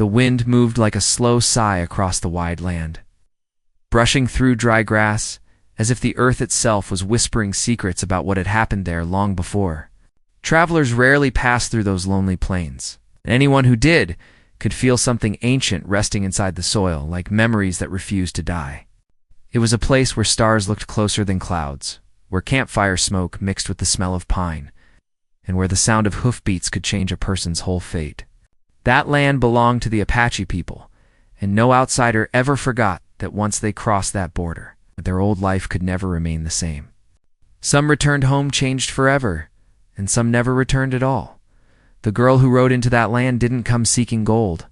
The wind moved like a slow sigh across the wide land, brushing through dry grass, as if the earth itself was whispering secrets about what had happened there long before. Travelers rarely passed through those lonely plains, and anyone who did could feel something ancient resting inside the soil, like memories that refused to die. It was a place where stars looked closer than clouds, where campfire smoke mixed with the smell of pine, and where the sound of hoofbeats could change a person's whole fate. That land belonged to the Apache people, and no outsider ever forgot that once they crossed that border, their old life could never remain the same. Some returned home changed forever, and some never returned at all. The girl who rode into that land didn't come seeking gold,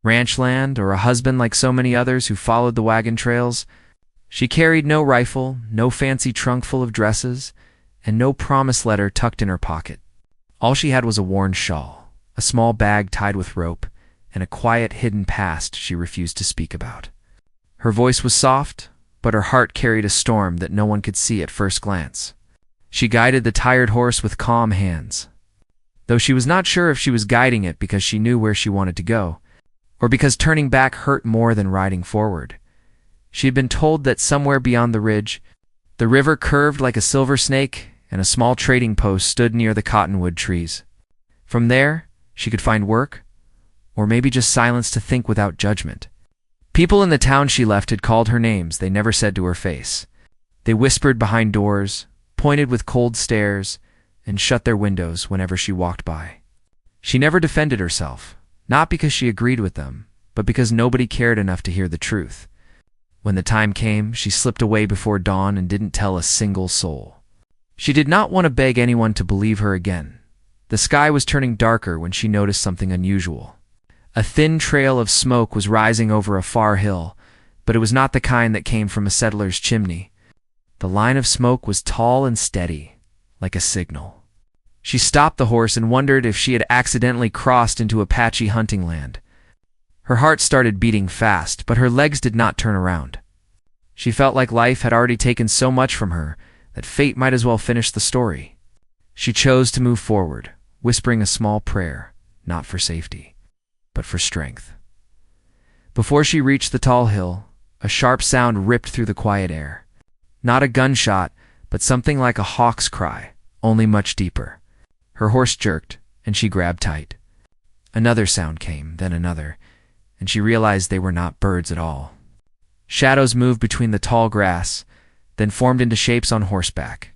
ranch land, or a husband like so many others who followed the wagon trails. She carried no rifle, no fancy trunk full of dresses, and no promise letter tucked in her pocket. All she had was a worn shawl, a small bag tied with rope, and a quiet hidden past she refused to speak about. Her voice was soft, but her heart carried a storm that no one could see at first glance. She guided the tired horse with calm hands, though she was not sure if she was guiding it because she knew where she wanted to go, or because turning back hurt more than riding forward. She had been told that somewhere beyond the ridge, the river curved like a silver snake, and a small trading post stood near the cottonwood trees. From there, she could find work, or maybe just silence to think without judgment. People in the town she left had called her names they never said to her face. They whispered behind doors, pointed with cold stares, and shut their windows whenever she walked by. She never defended herself, not because she agreed with them, but because nobody cared enough to hear the truth. When the time came, she slipped away before dawn and didn't tell a single soul. She did not want to beg anyone to believe her again. The sky was turning darker when she noticed something unusual. A thin trail of smoke was rising over a far hill, but it was not the kind that came from a settler's chimney. The line of smoke was tall and steady, like a signal. She stopped the horse and wondered if she had accidentally crossed into Apache hunting land. Her heart started beating fast, but her legs did not turn around. She felt like life had already taken so much from her that fate might as well finish the story. She chose to move forward, whispering a small prayer, not for safety, but for strength. Before she reached the tall hill, a sharp sound ripped through the quiet air. Not a gunshot, but something like a hawk's cry, only much deeper. Her horse jerked, and she grabbed tight. Another sound came, then another, and she realized they were not birds at all. Shadows moved between the tall grass, then formed into shapes on horseback.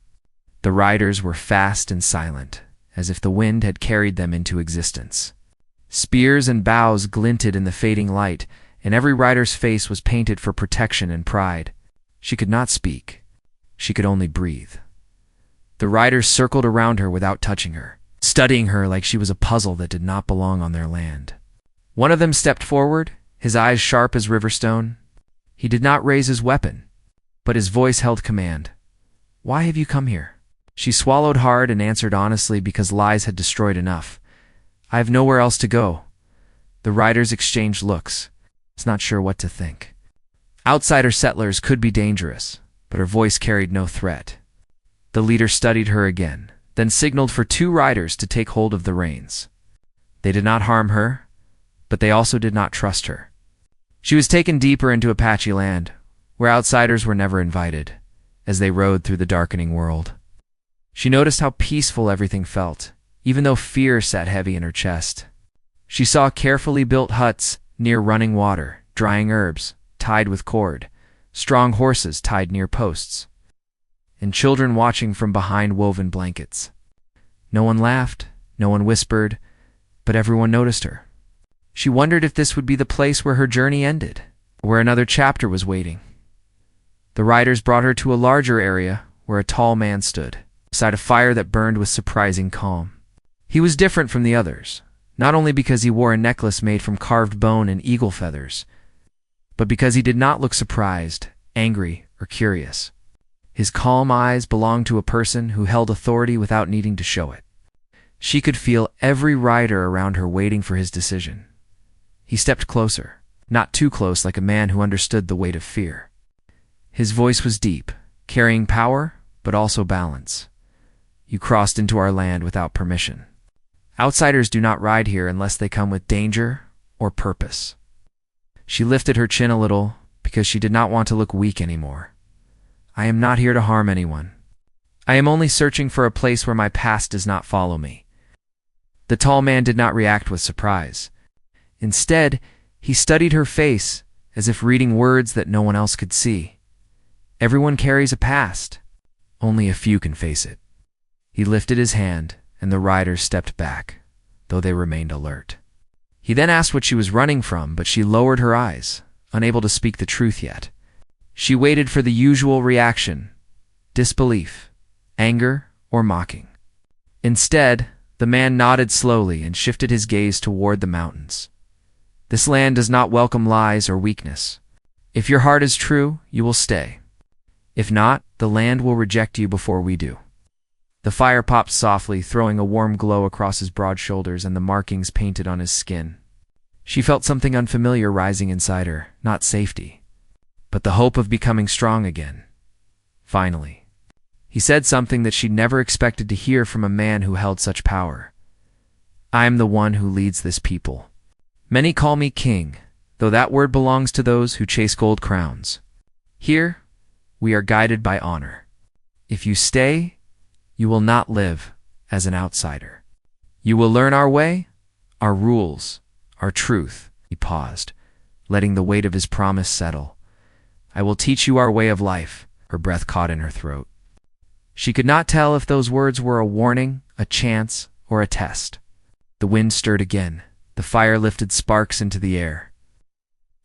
The riders were fast and silent, as if the wind had carried them into existence. Spears and bows glinted in the fading light, and every rider's face was painted for protection and pride. She could not speak. She could only breathe. The riders circled around her without touching her, studying her like she was a puzzle that did not belong on their land. One of them stepped forward, his eyes sharp as riverstone. He did not raise his weapon, but his voice held command. "Why have you come here?" She swallowed hard and answered honestly because lies had destroyed enough. "I have nowhere else to go." The riders exchanged looks, not sure what to think. Outsider settlers could be dangerous, but her voice carried no threat. The leader studied her again, then signaled for two riders to take hold of the reins. They did not harm her, but they also did not trust her. She was taken deeper into Apache land, where outsiders were never invited, as they rode through the darkening world. She noticed how peaceful everything felt, even though fear sat heavy in her chest. She saw carefully built huts near running water, drying herbs, tied with cord, strong horses tied near posts, and children watching from behind woven blankets. No one laughed, no one whispered, but everyone noticed her. She wondered if this would be the place where her journey ended, or where another chapter was waiting. The riders brought her to a larger area where a tall man stood, beside a fire that burned with surprising calm. He was different from the others, not only because he wore a necklace made from carved bone and eagle feathers, but because he did not look surprised, angry, or curious. His calm eyes belonged to a person who held authority without needing to show it. She could feel every rider around her waiting for his decision. He stepped closer, not too close like a man who understood the weight of fear. His voice was deep, carrying power, but also balance. "You crossed into our land without permission. Outsiders do not ride here unless they come with danger or purpose. She lifted her chin a little because she did not want to look weak anymore. I am not here to harm anyone. I am only searching for a place where my past does not follow me. The tall man did not react with surprise. Instead, he studied her face as if reading words that no one else could see. Everyone carries a past. Only a few can face it. He lifted his hand, and the riders stepped back, though they remained alert. He then asked what she was running from, but she lowered her eyes, unable to speak the truth yet. She waited for the usual reaction: disbelief, anger, or mocking. Instead, the man nodded slowly and shifted his gaze toward the mountains. This land does not welcome lies or weakness. If your heart is true, you will stay. If not, the land will reject you before we do. The fire popped softly, throwing a warm glow across his broad shoulders and the markings painted on his skin. She felt something unfamiliar rising inside her, not safety, but the hope of becoming strong again. Finally, he said something that she'd never expected to hear from a man who held such power. I am the one who leads this people. Many call me king, though that word belongs to those who chase gold crowns. Here, we are guided by honor. If you stay, you will not live as an outsider. You will learn our way, our rules, our truth. He paused, letting the weight of his promise settle. I will teach you our way of life. Her breath caught in her throat. She could not tell if those words were a warning, a chance, or a test. The wind stirred again. The fire lifted sparks into the air.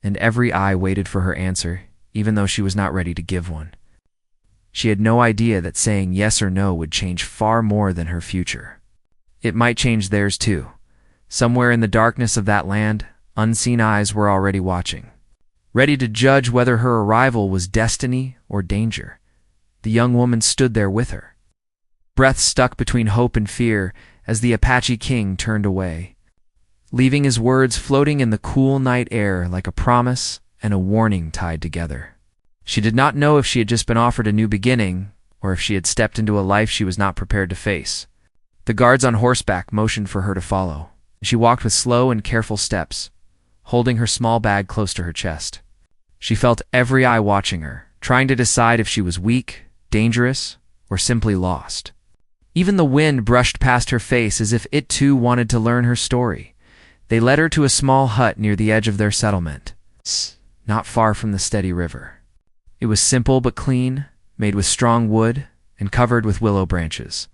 And every eye waited for her answer, even though she was not ready to give one. She had no idea that saying yes or no would change far more than her future. It might change theirs too. Somewhere in the darkness of that land, unseen eyes were already watching, ready to judge whether her arrival was destiny or danger. The young woman stood there with her, breath stuck between hope and fear as the Apache king turned away, leaving his words floating in the cool night air like a promise and a warning tied together. She did not know if she had just been offered a new beginning or if she had stepped into a life she was not prepared to face. The guards on horseback motioned for her to follow. She walked with slow and careful steps, holding her small bag close to her chest. She felt every eye watching her, trying to decide if she was weak, dangerous, or simply lost. Even the wind brushed past her face as if it too wanted to learn her story. They led her to a small hut near the edge of their settlement, not far from the steady river. It was simple but clean, made with strong wood and covered with willow branches.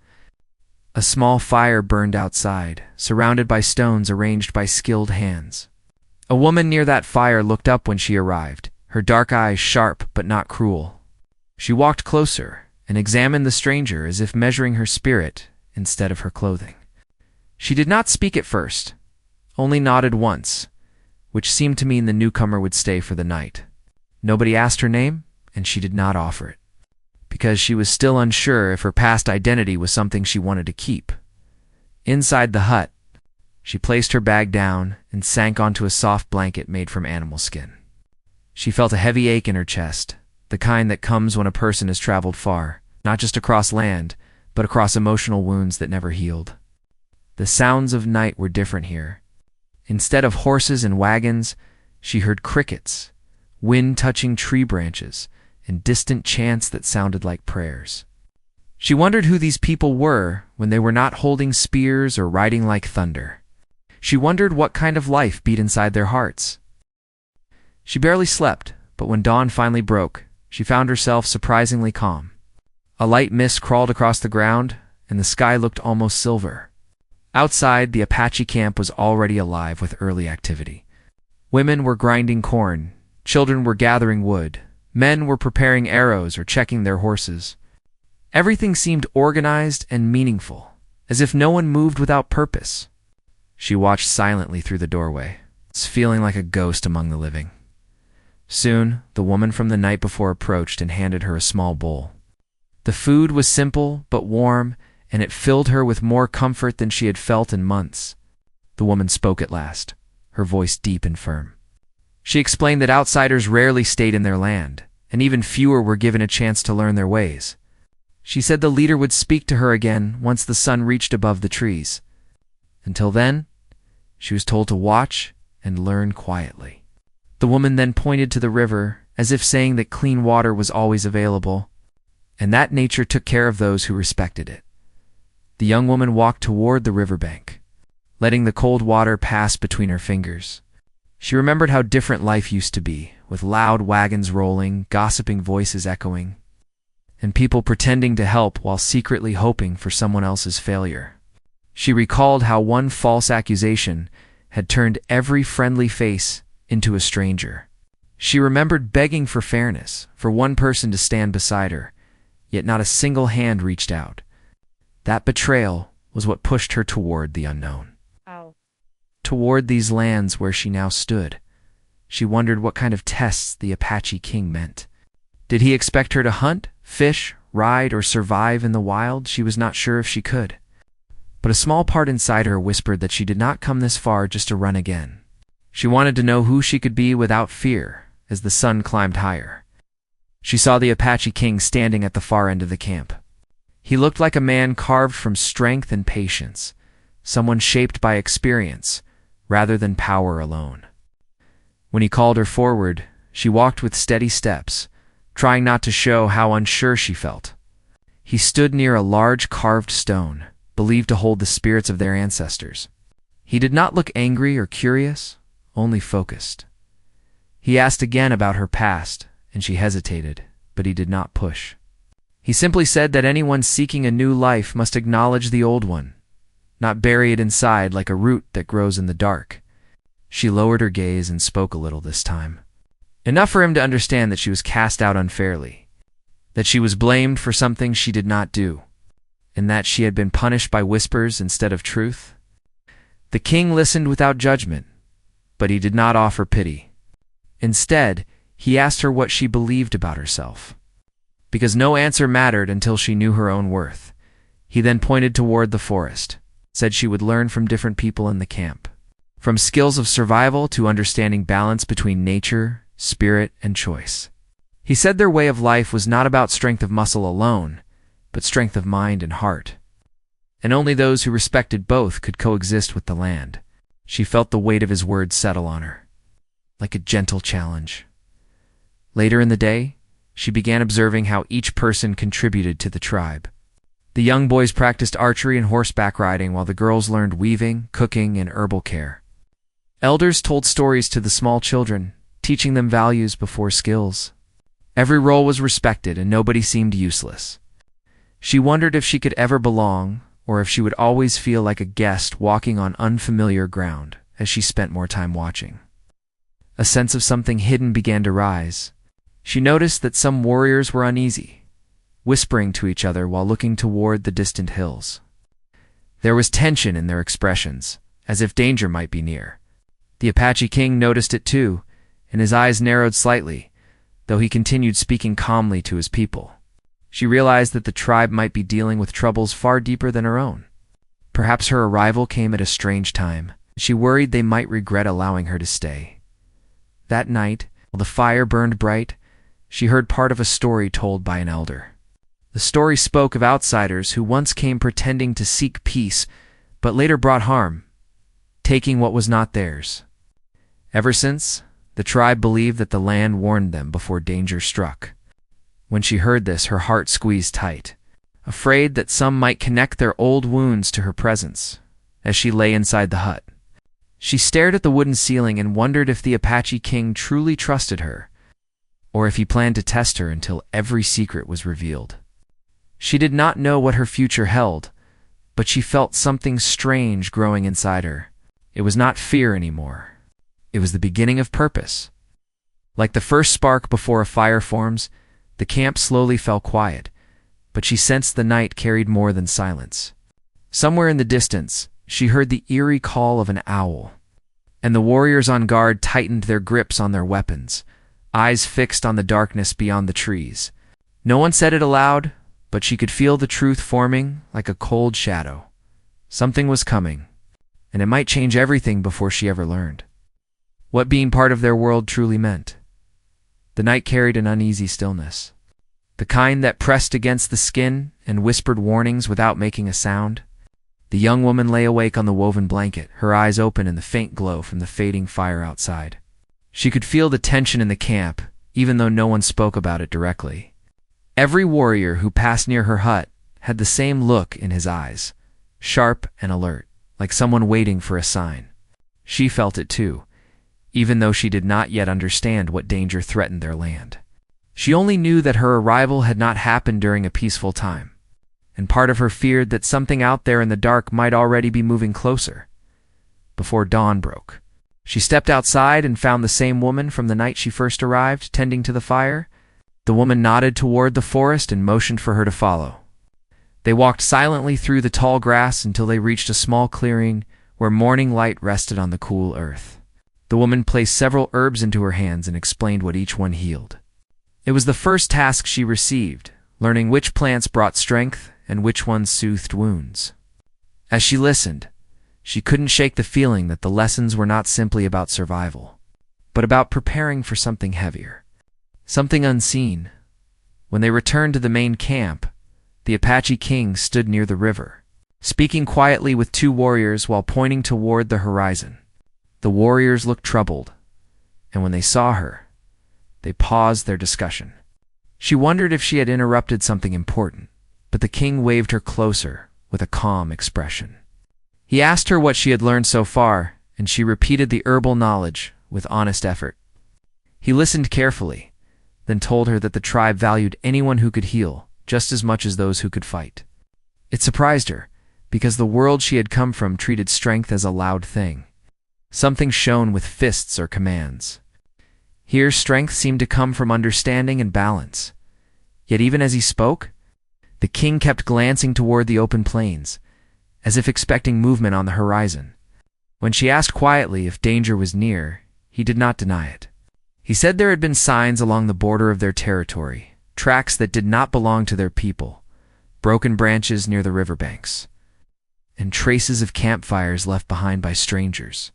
A small fire burned outside, surrounded by stones arranged by skilled hands. A woman near that fire looked up when she arrived, her dark eyes sharp but not cruel. She walked closer and examined the stranger as if measuring her spirit instead of her clothing. She did not speak at first, only nodded once, which seemed to mean the newcomer would stay for the night. Nobody asked her name, and she did not offer it, because she was still unsure if her past identity was something she wanted to keep. Inside the hut, she placed her bag down and sank onto a soft blanket made from animal skin. She felt a heavy ache in her chest, the kind that comes when a person has traveled far, not just across land, but across emotional wounds that never healed. The sounds of night were different here. Instead of horses and wagons, she heard crickets, wind touching tree branches, and distant chants that sounded like prayers. She wondered who these people were when they were not holding spears or riding like thunder. She wondered what kind of life beat inside their hearts. She barely slept, but when dawn finally broke, she found herself surprisingly calm. A light mist crawled across the ground, and the sky looked almost silver. Outside, the Apache camp was already alive with early activity. Women were grinding corn, children were gathering wood, men were preparing arrows or checking their horses. Everything seemed organized and meaningful, as if no one moved without purpose. She watched silently through the doorway, feeling like a ghost among the living. Soon, the woman from the night before approached and handed her a small bowl. The food was simple but warm, and it filled her with more comfort than she had felt in months. The woman spoke at last, her voice deep and firm. She explained that outsiders rarely stayed in their land, and even fewer were given a chance to learn their ways. She said the leader would speak to her again once the sun reached above the trees. Until then, she was told to watch and learn quietly." The woman then pointed to the river, as if saying that clean water was always available, and that nature took care of those who respected it. The young woman walked toward the riverbank, letting the cold water pass between her fingers. She remembered how different life used to be, with loud wagons rolling, gossiping voices echoing, and people pretending to help while secretly hoping for someone else's failure. She recalled how one false accusation had turned every friendly face into a stranger. She remembered begging for fairness, for one person to stand beside her, yet not a single hand reached out. That betrayal was what pushed her toward the unknown. Toward these lands where she now stood. She wondered what kind of tests the Apache king meant. Did he expect her to hunt, fish, ride, or survive in the wild? She was not sure if she could. But a small part inside her whispered that she did not come this far just to run again. She wanted to know who she could be without fear as the sun climbed higher. She saw the Apache king standing at the far end of the camp. He looked like a man carved from strength and patience, someone shaped by experience rather than power alone. When he called her forward, she walked with steady steps, trying not to show how unsure she felt. He stood near a large carved stone, believed to hold the spirits of their ancestors. He did not look angry or curious, only focused. He asked again about her past, and she hesitated, but he did not push. He simply said that anyone seeking a new life must acknowledge the old one, not bury it inside like a root that grows in the dark. She lowered her gaze and spoke a little this time. Enough for him to understand that she was cast out unfairly, that she was blamed for something she did not do, and that she had been punished by whispers instead of truth. The king listened without judgment, but he did not offer pity. Instead, he asked her what she believed about herself. Because no answer mattered until she knew her own worth. He then pointed toward the forest, said she would learn from different people in the camp, from skills of survival to understanding balance between nature, spirit, and choice. He said their way of life was not about strength of muscle alone, but strength of mind and heart. And only those who respected both could coexist with the land. She felt the weight of his words settle on her, like a gentle challenge. Later in the day, she began observing how each person contributed to the tribe. The young boys practiced archery and horseback riding while the girls learned weaving, cooking, and herbal care. Elders told stories to the small children, teaching them values before skills. Every role was respected and nobody seemed useless. She wondered if she could ever belong, or if she would always feel like a guest walking on unfamiliar ground as she spent more time watching. A sense of something hidden began to rise. She noticed that some warriors were uneasy, whispering to each other while looking toward the distant hills. There was tension in their expressions, as if danger might be near. The Apache king noticed it too, and his eyes narrowed slightly, though he continued speaking calmly to his people. She realized that the tribe might be dealing with troubles far deeper than her own. Perhaps her arrival came at a strange time. She worried they might regret allowing her to stay. That night, while the fire burned bright, she heard part of a story told by an elder. The story spoke of outsiders who once came pretending to seek peace, but later brought harm, taking what was not theirs. Ever since, the tribe believed that the land warned them before danger struck. When she heard this, her heart squeezed tight, afraid that some might connect their old wounds to her presence, as she lay inside the hut. She stared at the wooden ceiling and wondered if the Apache king truly trusted her, or if he planned to test her until every secret was revealed. She did not know what her future held, but she felt something strange growing inside her. It was not fear anymore. It was the beginning of purpose. Like the first spark before a fire forms, the camp slowly fell quiet, but she sensed the night carried more than silence. Somewhere in the distance, she heard the eerie call of an owl, and the warriors on guard tightened their grips on their weapons, eyes fixed on the darkness beyond the trees. No one said it aloud, but she could feel the truth forming like a cold shadow. Something was coming, and it might change everything before she ever learned what being part of their world truly meant. The night carried an uneasy stillness, the kind that pressed against the skin and whispered warnings without making a sound. The young woman lay awake on the woven blanket, her eyes open in the faint glow from the fading fire outside. She could feel the tension in the camp, even though no one spoke about it directly. Every warrior who passed near her hut had the same look in his eyes, sharp and alert, like someone waiting for a sign. She felt it too, even though she did not yet understand what danger threatened their land. She only knew that her arrival had not happened during a peaceful time, and part of her feared that something out there in the dark might already be moving closer. Before dawn broke, she stepped outside and found the same woman from the night she first arrived, tending to the fire. The woman nodded toward the forest and motioned for her to follow. They walked silently through the tall grass until they reached a small clearing where morning light rested on the cool earth. The woman placed several herbs into her hands and explained what each one healed. It was the first task she received, learning which plants brought strength and which ones soothed wounds. As she listened, she couldn't shake the feeling that the lessons were not simply about survival, but about preparing for something heavier, something unseen. When they returned to the main camp, the Apache king stood near the river, speaking quietly with two warriors while pointing toward the horizon. The warriors looked troubled, and when they saw her, they paused their discussion. She wondered if she had interrupted something important, but the king waved her closer with a calm expression. He asked her what she had learned so far, and she repeated the herbal knowledge with honest effort. He listened carefully, then told her that the tribe valued anyone who could heal just as much as those who could fight. It surprised her, because the world she had come from treated strength as a loud thing, something shown with fists or commands. Here, strength seemed to come from understanding and balance. Yet even as he spoke, the king kept glancing toward the open plains, as if expecting movement on the horizon. When she asked quietly if danger was near, he did not deny it. He said there had been signs along the border of their territory, tracks that did not belong to their people, broken branches near the riverbanks, and traces of campfires left behind by strangers.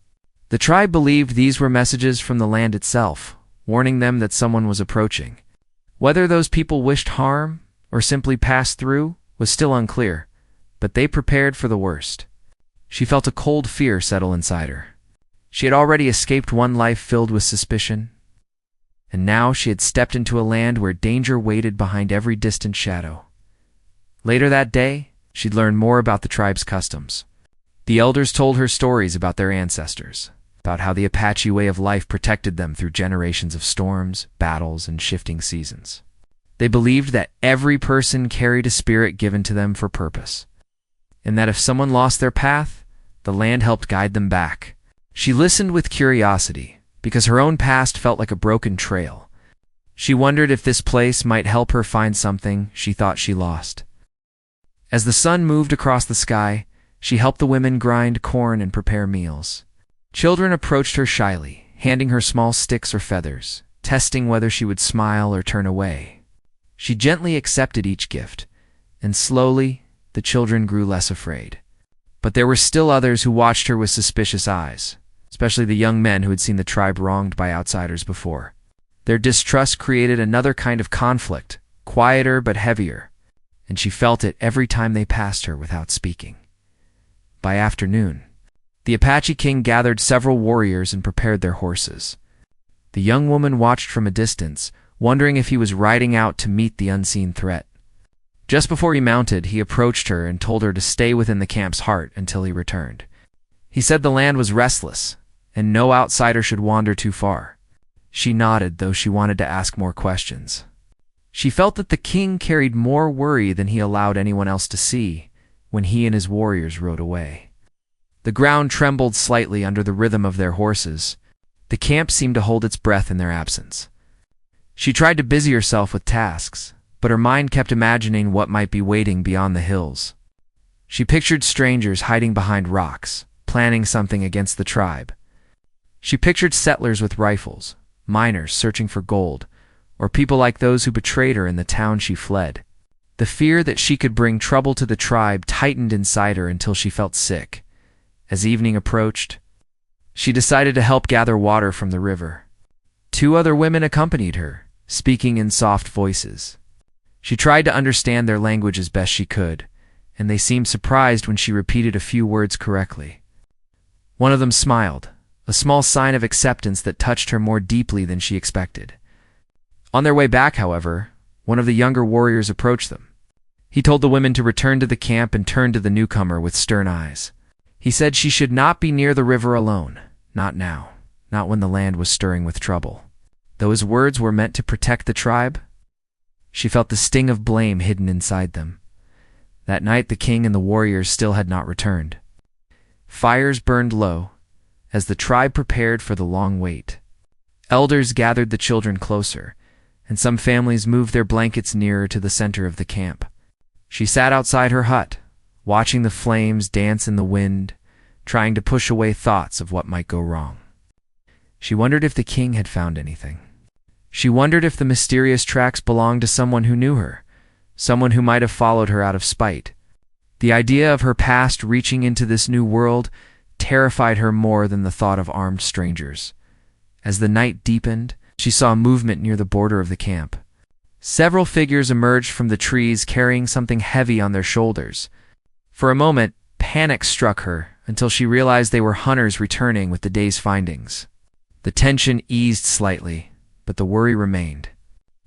The tribe believed these were messages from the land itself, warning them that someone was approaching. Whether those people wished harm or simply passed through was still unclear, but they prepared for the worst. She felt a cold fear settle inside her. She had already escaped one life filled with suspicion, and now she had stepped into a land where danger waited behind every distant shadow. Later that day, she'd learn more about the tribe's customs. The elders told her stories about their ancestors, about how the Apache way of life protected them through generations of storms, battles, and shifting seasons. They believed that every person carried a spirit given to them for purpose, and that if someone lost their path, the land helped guide them back. She listened with curiosity, because her own past felt like a broken trail. She wondered if this place might help her find something she thought she lost. As the sun moved across the sky, she helped the women grind corn and prepare meals. Children approached her shyly, handing her small sticks or feathers, testing whether she would smile or turn away. She gently accepted each gift, and slowly the children grew less afraid. But there were still others who watched her with suspicious eyes, especially the young men who had seen the tribe wronged by outsiders before. Their distrust created another kind of conflict, quieter but heavier, and she felt it every time they passed her without speaking. By afternoon, the Apache king gathered several warriors and prepared their horses. The young woman watched from a distance, wondering if he was riding out to meet the unseen threat. Just before he mounted, he approached her and told her to stay within the camp's heart until he returned. He said the land was restless, and no outsider should wander too far. She nodded, though she wanted to ask more questions. She felt that the king carried more worry than he allowed anyone else to see when he and his warriors rode away. The ground trembled slightly under the rhythm of their horses. The camp seemed to hold its breath in their absence. She tried to busy herself with tasks, but her mind kept imagining what might be waiting beyond the hills. She pictured strangers hiding behind rocks, planning something against the tribe. She pictured settlers with rifles, miners searching for gold, or people like those who betrayed her in the town she fled. The fear that she could bring trouble to the tribe tightened inside her until she felt sick. As evening approached, she decided to help gather water from the river. 2 other women accompanied her, speaking in soft voices. She tried to understand their language as best she could, and they seemed surprised when she repeated a few words correctly. One of them smiled, a small sign of acceptance that touched her more deeply than she expected. On their way back, however, one of the younger warriors approached them. He told the women to return to the camp and turned to the newcomer with stern eyes. He said she should not be near the river alone, not now, not when the land was stirring with trouble. Though his words were meant to protect the tribe, she felt the sting of blame hidden inside them. That night the king and the warriors still had not returned. Fires burned low, as the tribe prepared for the long wait. Elders gathered the children closer, and some families moved their blankets nearer to the center of the camp. She sat outside her hut, watching the flames dance in the wind, trying to push away thoughts of what might go wrong. She wondered if the king had found anything. She wondered if the mysterious tracks belonged to someone who knew her, someone who might have followed her out of spite. The idea of her past reaching into this new world terrified her more than the thought of armed strangers. As the night deepened, she saw movement near the border of the camp. Several figures emerged from the trees carrying something heavy on their shoulders. For a moment, panic struck her until she realized they were hunters returning with the day's findings. The tension eased slightly, but the worry remained.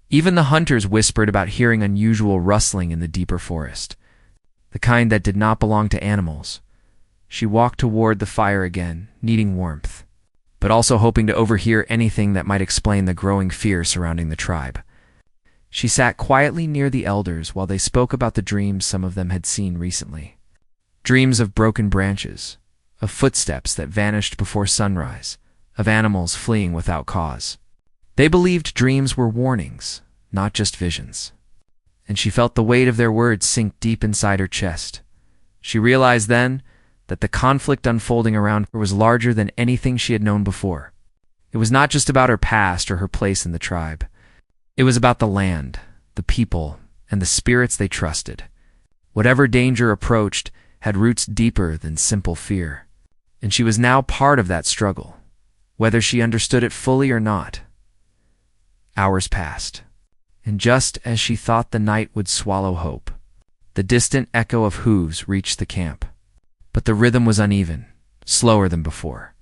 Even the hunters whispered about hearing unusual rustling in the deeper forest, the kind that did not belong to animals. She walked toward the fire again, needing warmth, but also hoping to overhear anything that might explain the growing fear surrounding the tribe. She sat quietly near the elders while they spoke about the dreams some of them had seen recently. Dreams of broken branches, of footsteps that vanished before sunrise, of animals fleeing without cause. They believed dreams were warnings, not just visions. And she felt the weight of their words sink deep inside her chest. She realized then that the conflict unfolding around her was larger than anything she had known before. It was not just about her past or her place in the tribe. It was about the land, the people, and the spirits they trusted. Whatever danger approached had roots deeper than simple fear, and she was now part of that struggle, whether she understood it fully or not. Hours passed, and just as she thought the night would swallow hope, the distant echo of hooves reached the camp. But the rhythm was uneven, slower than before.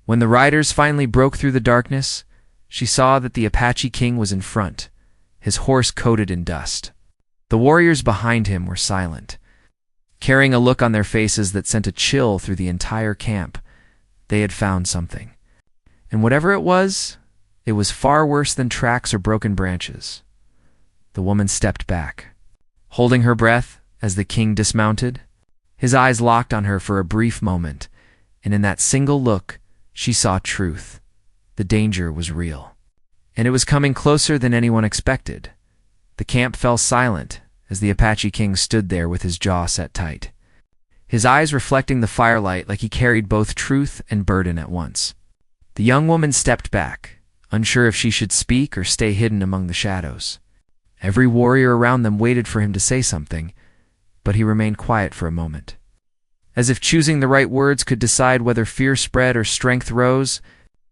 When the riders finally broke through the darkness, she saw that the Apache king was in front, his horse coated in dust. The warriors behind him were silent, carrying a look on their faces that sent a chill through the entire camp. They had found something. And whatever it was far worse than tracks or broken branches. The woman stepped back, holding her breath as the king dismounted. His eyes locked on her for a brief moment, and in that single look, she saw truth. The danger was real, and it was coming closer than anyone expected. The camp fell silent as the Apache king stood there with his jaw set tight, his eyes reflecting the firelight like he carried both truth and burden at once. The young woman stepped back, unsure if she should speak or stay hidden among the shadows. Every warrior around them waited for him to say something, but he remained quiet for a moment. As if choosing the right words could decide whether fear spread or strength rose,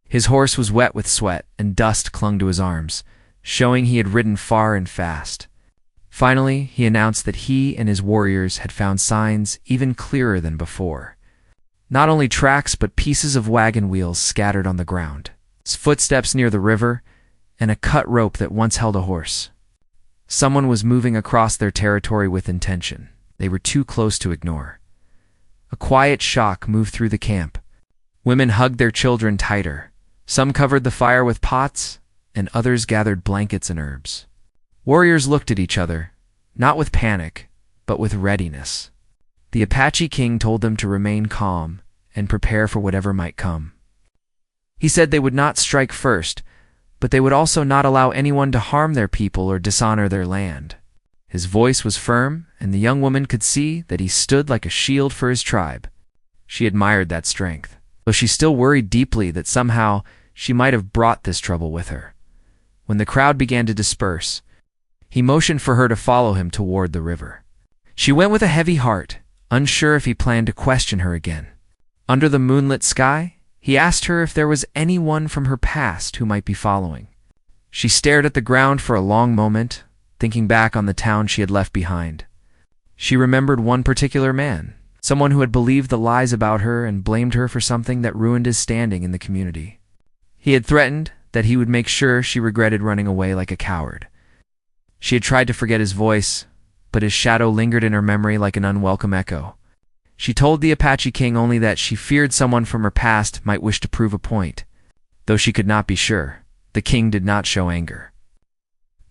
his horse was wet with sweat and dust clung to his arms, showing he had ridden far and fast. Finally, he announced that he and his warriors had found signs even clearer than before. Not only tracks but pieces of wagon wheels scattered on the ground, footsteps near the river, and a cut rope that once held a horse. Someone was moving across their territory with intention. They were too close to ignore. A quiet shock moved through the camp. Women hugged their children tighter. Some covered the fire with pots, and others gathered blankets and herbs. Warriors looked at each other, not with panic, but with readiness. The Apache king told them to remain calm and prepare for whatever might come. He said they would not strike first, but they would also not allow anyone to harm their people or dishonor their land. His voice was firm, and the young woman could see that he stood like a shield for his tribe. She admired that strength, though she still worried deeply that somehow she might have brought this trouble with her. When the crowd began to disperse, he motioned for her to follow him toward the river. She went with a heavy heart, unsure if he planned to question her again. Under the moonlit sky, he asked her if there was anyone from her past who might be following. She stared at the ground for a long moment, thinking back on the town she had left behind. She remembered one particular man, someone who had believed the lies about her and blamed her for something that ruined his standing in the community. He had threatened that he would make sure she regretted running away like a coward. She had tried to forget his voice, but his shadow lingered in her memory like an unwelcome echo. She told the Apache king only that she feared someone from her past might wish to prove a point. Though she could not be sure, the king did not show anger.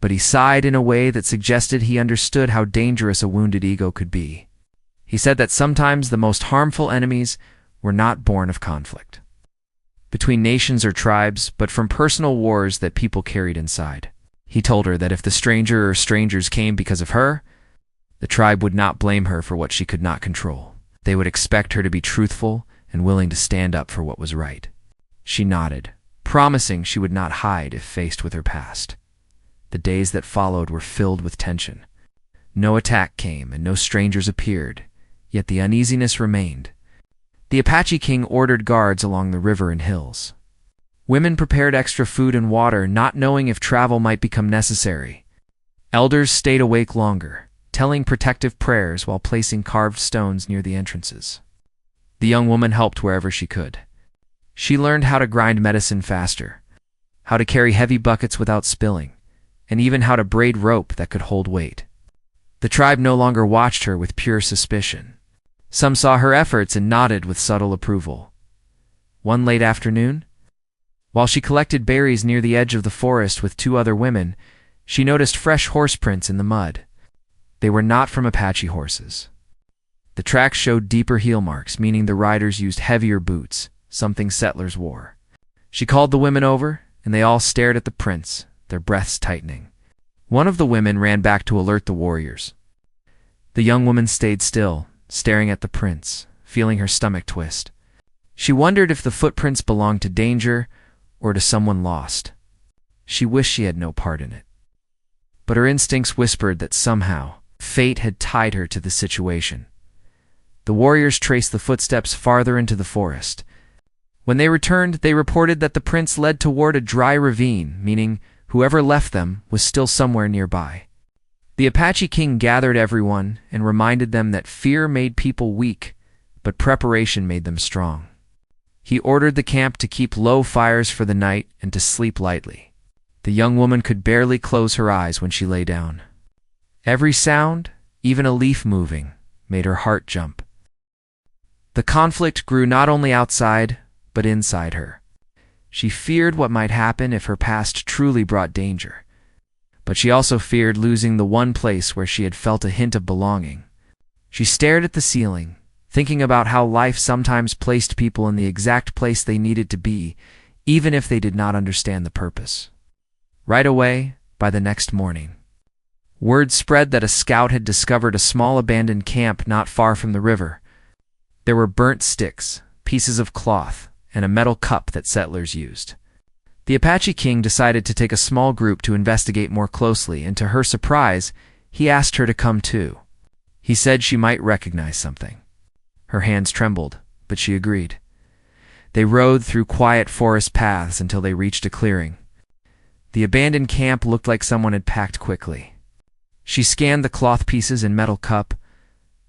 But he sighed in a way that suggested he understood how dangerous a wounded ego could be. He said that sometimes the most harmful enemies were not born of conflict between nations or tribes, but from personal wars that people carried inside. He told her that if the stranger or strangers came because of her, the tribe would not blame her for what she could not control. They would expect her to be truthful and willing to stand up for what was right. She nodded, promising she would not hide if faced with her past. The days that followed were filled with tension. No attack came and no strangers appeared, yet the uneasiness remained. The Apache king ordered guards along the river and hills. Women prepared extra food and water, not knowing if travel might become necessary. Elders stayed awake longer, telling protective prayers while placing carved stones near the entrances. The young woman helped wherever she could. She learned how to grind medicine faster, how to carry heavy buckets without spilling, and even how to braid rope that could hold weight. The tribe no longer watched her with pure suspicion. Some saw her efforts and nodded with subtle approval. One late afternoon, while she collected berries near the edge of the forest with two other women, she noticed fresh horse prints in the mud. They were not from Apache horses. The tracks showed deeper heel marks, meaning the riders used heavier boots, something settlers wore. She called the women over, and they all stared at the prints, their breaths tightening. One of the women ran back to alert the warriors. The young woman stayed still, staring at the prints, feeling her stomach twist. She wondered if the footprints belonged to danger or to someone lost. She wished she had no part in it. But her instincts whispered that somehow fate had tied her to the situation. The warriors traced the footsteps farther into the forest. When they returned, they reported that the prints led toward a dry ravine, meaning whoever left them was still somewhere nearby. The Apache king gathered everyone and reminded them that fear made people weak, but preparation made them strong. He ordered the camp to keep low fires for the night and to sleep lightly. The young woman could barely close her eyes when she lay down. Every sound, even a leaf moving, made her heart jump. The conflict grew not only outside, but inside her. She feared what might happen if her past truly brought danger. But she also feared losing the one place where she had felt a hint of belonging. She stared at the ceiling, thinking about how life sometimes placed people in the exact place they needed to be, even if they did not understand the purpose. Right away, by the next morning, word spread that a scout had discovered a small abandoned camp not far from the river. There were burnt sticks, pieces of cloth, and a metal cup that settlers used. The Apache king decided to take a small group to investigate more closely, and to her surprise, he asked her to come too. He said she might recognize something. Her hands trembled, but she agreed. They rode through quiet forest paths until they reached a clearing. The abandoned camp looked like someone had packed quickly. She scanned the cloth pieces and metal cup,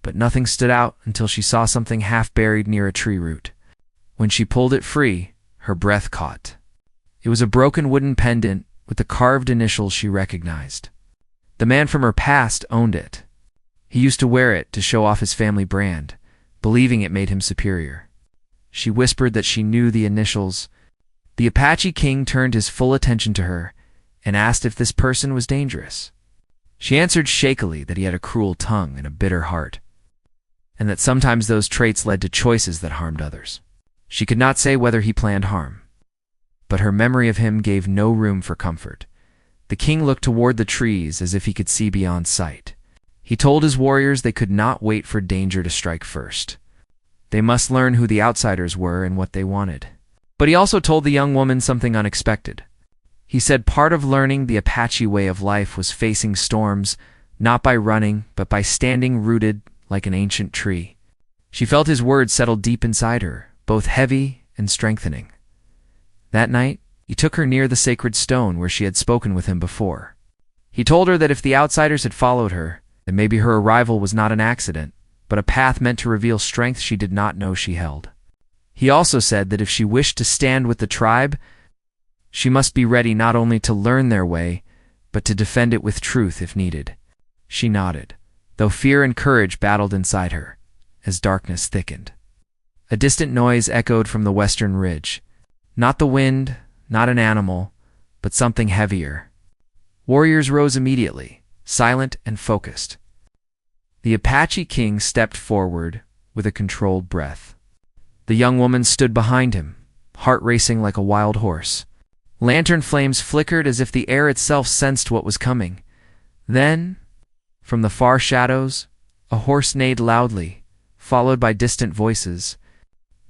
but nothing stood out until she saw something half buried near a tree root. When she pulled it free, her breath caught. It was a broken wooden pendant with the carved initials she recognized. The man from her past owned it. He used to wear it to show off his family brand, believing it made him superior. She whispered that she knew the initials. The Apache king turned his full attention to her and asked if this person was dangerous. She answered shakily that he had a cruel tongue and a bitter heart, and that sometimes those traits led to choices that harmed others. She could not say whether he planned harm, but her memory of him gave no room for comfort. The king looked toward the trees as if he could see beyond sight. He told his warriors they could not wait for danger to strike first. They must learn who the outsiders were and what they wanted. But he also told the young woman something unexpected. He said part of learning the Apache way of life was facing storms, not by running, but by standing rooted like an ancient tree. She felt his words settle deep inside her, both heavy and strengthening. That night, he took her near the sacred stone where she had spoken with him before. He told her that if the outsiders had followed her, that maybe her arrival was not an accident, but a path meant to reveal strength she did not know she held. He also said that if she wished to stand with the tribe, she must be ready not only to learn their way, but to defend it with truth if needed. She nodded, though fear and courage battled inside her, as darkness thickened. A distant noise echoed from the western ridge. Not the wind, not an animal, but something heavier. Warriors rose immediately, silent and focused. The Apache king stepped forward with a controlled breath. The young woman stood behind him, heart racing like a wild horse. Lantern flames flickered as if the air itself sensed what was coming. Then, from the far shadows, a horse neighed loudly, followed by distant voices.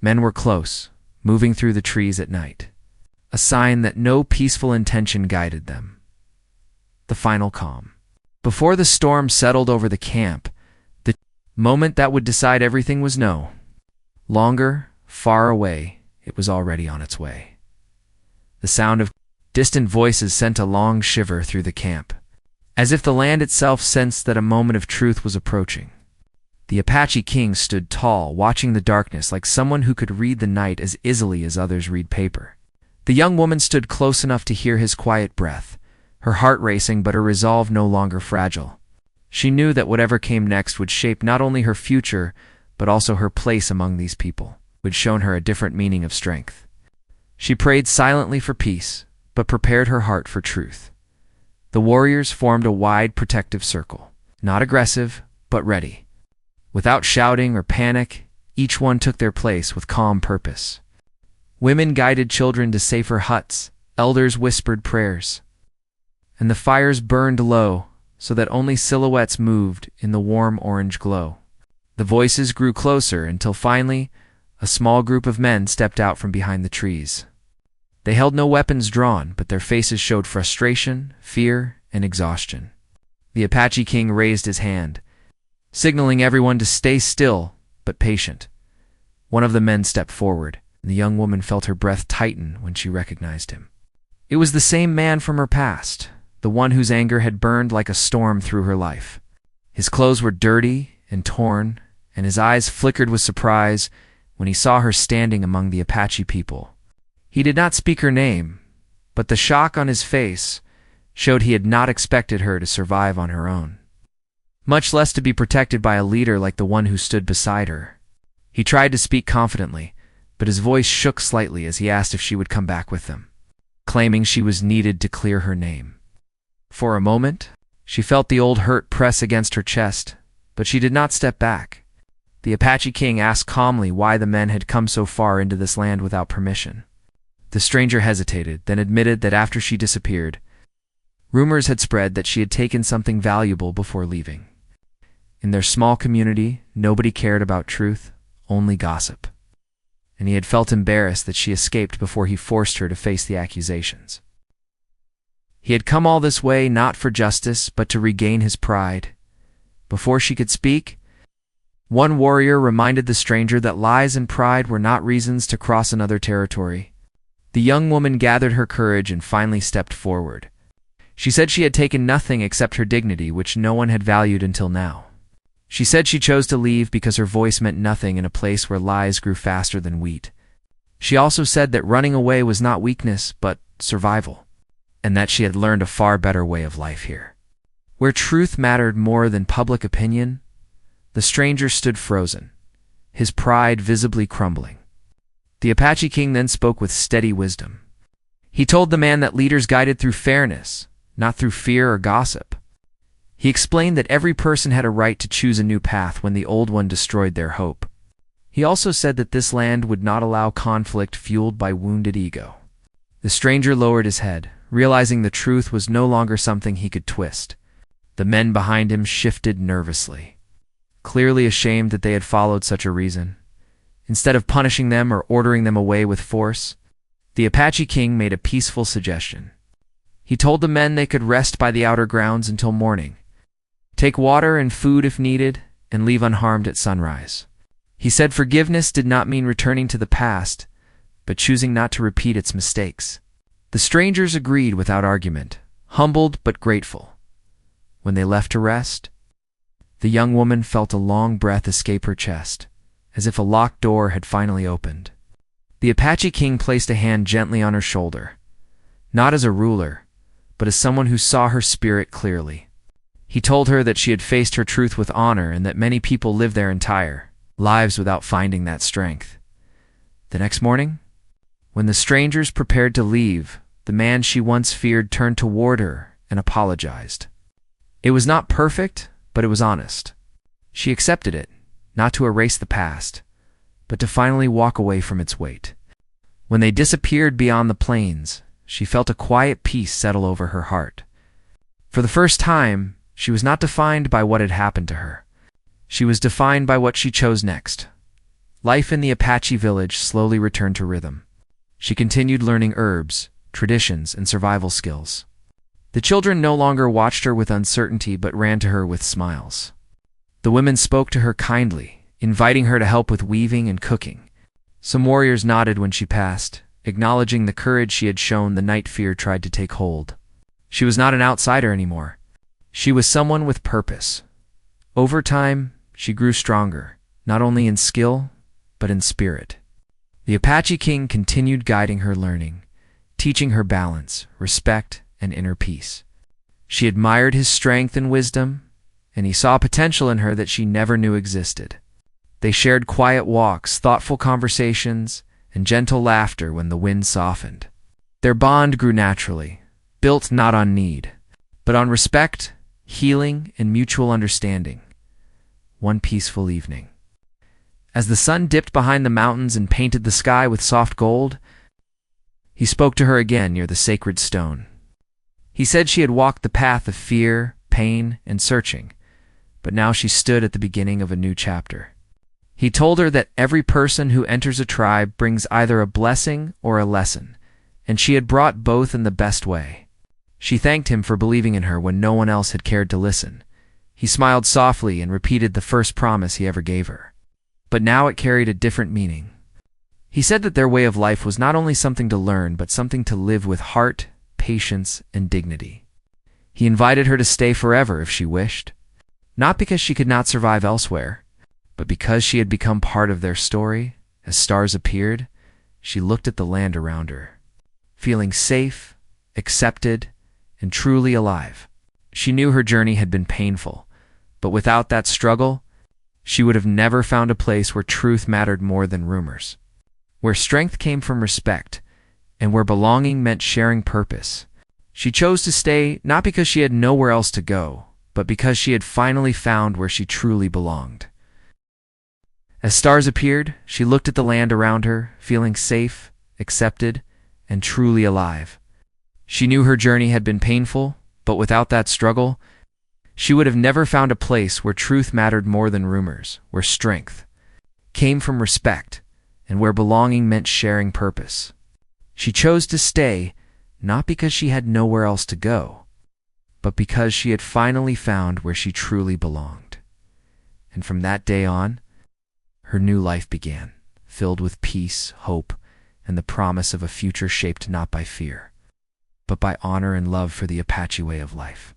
Men were close, moving through the trees at night, a sign that no peaceful intention guided them. The final calm. Before the storm settled over the camp, the moment that would decide everything was no longer far away. It was already on its way. The sound of distant voices sent a long shiver through the camp, as if the land itself sensed that a moment of truth was approaching. The Apache king stood tall, watching the darkness like someone who could read the night as easily as others read paper. The young woman stood close enough to hear his quiet breath, her heart racing but her resolve no longer fragile. She knew that whatever came next would shape not only her future, but also her place among these people, which shown her a different meaning of strength. She prayed silently for peace, but prepared her heart for truth. The warriors formed a wide protective circle, not aggressive, but ready. Without shouting or panic, each one took their place with calm purpose. Women guided children to safer huts, elders whispered prayers, and the fires burned low so that only silhouettes moved in the warm orange glow. The voices grew closer until finally, a small group of men stepped out from behind the trees. They held no weapons drawn, but their faces showed frustration, fear, and exhaustion. The Apache king raised his hand, signaling everyone to stay still but patient. One of the men stepped forward, and the young woman felt her breath tighten when she recognized him. It was the same man from her past, the one whose anger had burned like a storm through her life. His clothes were dirty and torn, and his eyes flickered with surprise when he saw her standing among the Apache people. He did not speak her name, but the shock on his face showed he had not expected her to survive on her own, much less to be protected by a leader like the one who stood beside her. He tried to speak confidently, but his voice shook slightly as he asked if she would come back with them, claiming she was needed to clear her name. For a moment, she felt the old hurt press against her chest, but she did not step back. The Apache king asked calmly why the men had come so far into this land without permission. The stranger hesitated, then admitted that after she disappeared, rumors had spread that she had taken something valuable before leaving. In their small community, nobody cared about truth, only gossip. And he had felt embarrassed that she escaped before he forced her to face the accusations. He had come all this way not for justice, but to regain his pride. Before she could speak, one warrior reminded the stranger that lies and pride were not reasons to cross another territory. The young woman gathered her courage and finally stepped forward. She said she had taken nothing except her dignity, which no one had valued until now. She said she chose to leave because her voice meant nothing in a place where lies grew faster than wheat. She also said that running away was not weakness, but survival, and that she had learned a far better way of life here, where truth mattered more than public opinion. The stranger stood frozen, his pride visibly crumbling. The Apache king then spoke with steady wisdom. He told the man that leaders guided through fairness, not through fear or gossip. He explained that every person had a right to choose a new path when the old one destroyed their hope. He also said that this land would not allow conflict fueled by wounded ego. The stranger lowered his head, realizing the truth was no longer something he could twist. The men behind him shifted nervously, clearly ashamed that they had followed such a reason. Instead of punishing them or ordering them away with force, the Apache king made a peaceful suggestion. He told the men they could rest by the outer grounds until morning, take water and food if needed, and leave unharmed at sunrise. He said forgiveness did not mean returning to the past, but choosing not to repeat its mistakes. The strangers agreed without argument, humbled but grateful. When they left to rest, The young woman felt a long breath escape her chest, as if a locked door had finally opened. The Apache king placed a hand gently on her shoulder, not as a ruler, but as someone who saw her spirit clearly. He told her that she had faced her truth with honor and that many people live their entire lives without finding that strength. The next morning, when the strangers prepared to leave, the man she once feared turned toward her and apologized. It was not perfect, but it was honest. She accepted it, not to erase the past, but to finally walk away from its weight. When they disappeared beyond the plains, she felt a quiet peace settle over her heart. For the first time, she was not defined by what had happened to her. She was defined by what she chose next. Life in the Apache village slowly returned to rhythm. She continued learning herbs, traditions, and survival skills. The children no longer watched her with uncertainty but ran to her with smiles. The women spoke to her kindly, inviting her to help with weaving and cooking. Some warriors nodded when she passed, acknowledging the courage she had shown the night fear tried to take hold. She was not an outsider anymore. She was someone with purpose. Over time, she grew stronger, not only in skill, but in spirit. The Apache king continued guiding her learning, teaching her balance, respect, and inner peace. She admired his strength and wisdom, and he saw potential in her that she never knew existed. They shared quiet walks, thoughtful conversations, and gentle laughter when the wind softened. Their bond grew naturally, built not on need, but on respect, healing, and mutual understanding. One peaceful evening, as the sun dipped behind the mountains and painted the sky with soft gold, he spoke to her again near the sacred stone. He said she had walked the path of fear, pain, and searching, but now she stood at the beginning of a new chapter. He told her that every person who enters a tribe brings either a blessing or a lesson, and she had brought both in the best way. She thanked him for believing in her when no one else had cared to listen. He smiled softly and repeated the first promise he ever gave her. But now it carried a different meaning. He said that their way of life was not only something to learn, but something to live with heart, patience, and dignity. He invited her to stay forever if she wished, not because she could not survive elsewhere, but because she had become part of their story. As stars appeared, she looked at the land around her, feeling safe, accepted, and truly alive. She knew her journey had been painful, but without that struggle, she would have never found a place where truth mattered more than rumors, where strength came from respect, and where belonging meant sharing purpose. She chose to stay not because she had nowhere else to go, but because she had finally found where she truly belonged. As stars appeared, she looked at the land around her, feeling safe, accepted, and truly alive. She knew her journey had been painful, but without that struggle, she would have never found a place where truth mattered more than rumors, where strength came from respect, and where belonging meant sharing purpose. She chose to stay, not because she had nowhere else to go, but because she had finally found where she truly belonged. And from that day on, her new life began, filled with peace, hope, and the promise of a future shaped not by fear, but by honor and love for the Apache way of life.